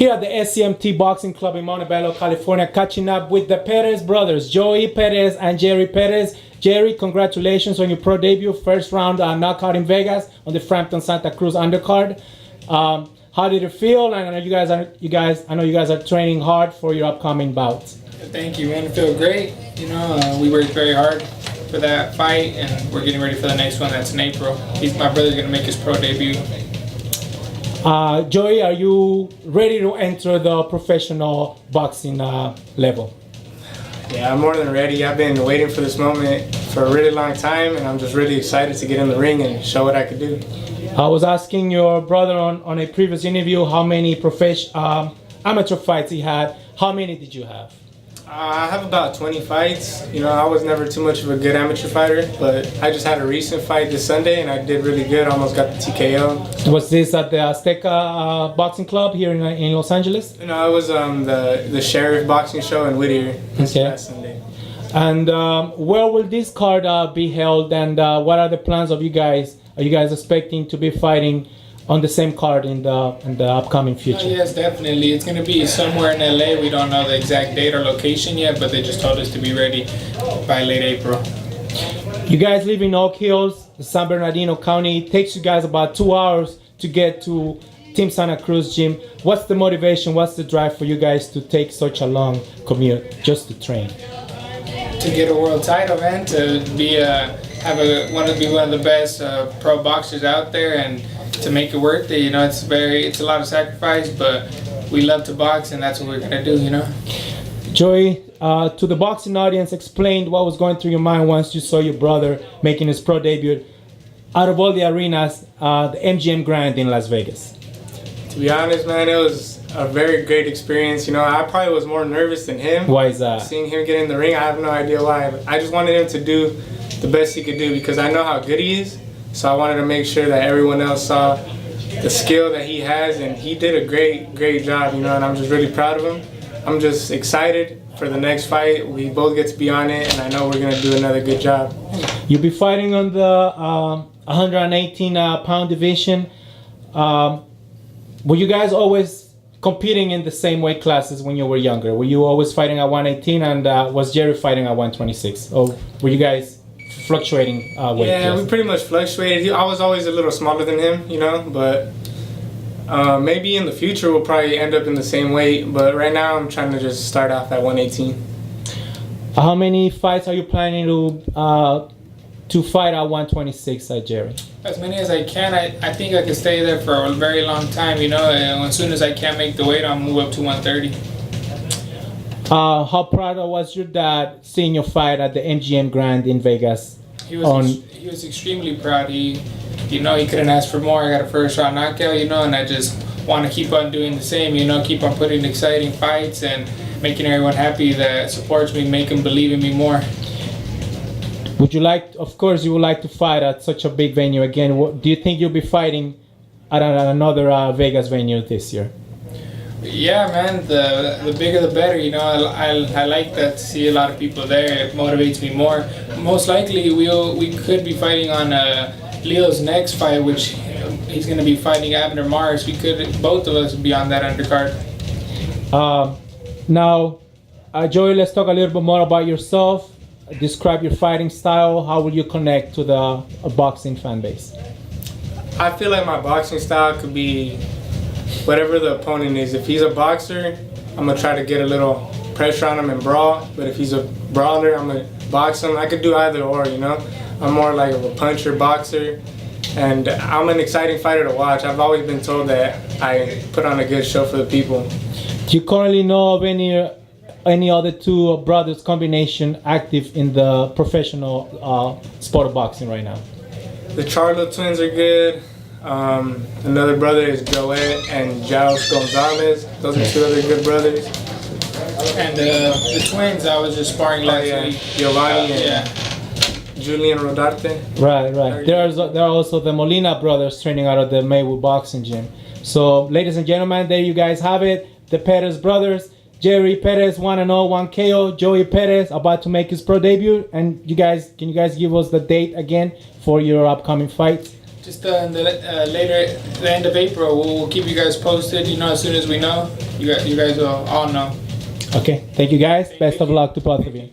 Here at the SCMT Boxing Club in Montebello, California, catching up with the Perez brothers, Joey Perez and Jerry Perez. Jerry, congratulations on your pro debut, first round knockout in Vegas on the Frampton Santa Cruz undercard. How did it feel? And I know you guys are training hard for your upcoming bout. Thank you, man. I feel great. You know, we worked very hard for that fight, and we're getting ready for the next one. That's in April. My brother's gonna make his pro debut. Joey, are you ready to enter the professional boxing level? Yeah, I'm more than ready. I've been waiting for this moment for a really long time, and I'm just really excited to get in the ring and show what I could do. I was asking your brother on a previous interview how many amateur fights he had. How many did you have? I have about 20 fights. You know, I was never too much of a good amateur fighter, but I just had a recent fight this Sunday, and I did really good. Almost got the TKO. Was this at the Azteca Boxing Club here in Los Angeles? No, it was the Sheriff Boxing Show in Whittier this last Sunday. And where will this card be held, and what are the plans of you guys? Are you guys expecting to be fighting on the same card in the upcoming future? Yes, definitely. It's going to be somewhere in LA. We don't know the exact date or location yet, but they just told us to be ready by late April. You guys live in Oak Hills, San Bernardino County. It takes you guys about 2 hours to get to Team Santa Cruz gym. What's the motivation? What's the drive for you guys to take such a long commute just to train? To get a world title, man. To be one of the best pro boxers out there, and to make it worth it. You know, it's a lot of sacrifice, but we love to box, and that's what we're gonna do. You know. Joey, to the boxing audience, explain what was going through your mind once you saw your brother making his pro debut out of all the arenas, the MGM Grand in Las Vegas. To be honest, man, it was a very great experience. You know, I probably was more nervous than him. Why is that? Seeing him get in the ring, I have no idea why. I just wanted him to do the best he could do because I know how good he is. So I wanted to make sure that everyone else saw the skill that he has, and he did a great job, you know, and I'm just really proud of him. I'm just excited for the next fight. We both get to be on it, and I know we're going to do another good job. You'll be fighting on the 118-pound division. Were you guys always competing in the same weight classes when you were younger? Were you always fighting at 118, and was Jerry fighting at 126? Or were you guys fluctuating weight? Yeah, we pretty much fluctuated. I was always a little smaller than him, you know, but maybe in the future we'll probably end up in the same weight, but right now I'm trying to just start off at 118. How many fights are you planning to fight at 126, Jerry? As many as I can. I think I can stay there for a very long time, you know, and as soon as I can't make the weight, I'll move up to 130. How proud was your dad seeing your fight at the MGM Grand in Vegas? He was extremely proud. He couldn't ask for more. I got a first round knockout, you know, and I just want to keep on doing the same, you know, keep on putting exciting fights and making everyone happy that supports me, make them believe in me more. Would you like, of course, you would like to fight at such a big venue again. Do you think you'll be fighting at another Vegas venue this year? Yeah, man, the bigger the better, you know. I like that, to see a lot of people there. It motivates me more. Most likely we could be fighting on Leo's next fight, which he's going to be fighting Abner Mars. Both of us be on that undercard. Now, Joey, let's talk a little bit more about yourself. Describe your fighting style. How will you connect to the boxing fan base? I feel like my boxing style could be whatever the opponent is. If he's a boxer, I'm going to try to get a little pressure on him and brawl. But if he's a brawler, I'm going to box him. I could do either or, you know. I'm more like a puncher, boxer. And I'm an exciting fighter to watch. I've always been told that I put on a good show for the people. Do you currently know of any other two brothers combination active in the professional sport of boxing right now? The Charlo twins are good. Another brother is Joet and Jaus Gonzalez. Those are two other good brothers. And the twins, I was just sparring last week. Giovanni and Julian Rodarte. Right. There are also the Molina brothers training out of the Maywood Boxing Gym. So, ladies and gentlemen, there you guys have it. The Perez brothers. Jerry Perez 1-0, 1 KO. Joey Perez about to make his pro debut. And can you guys give us the date again for your upcoming fight? Just the end of April. We'll keep you guys posted, you know, as soon as we know. you guys will all know. Okay, thank you guys. Best of luck to both of you.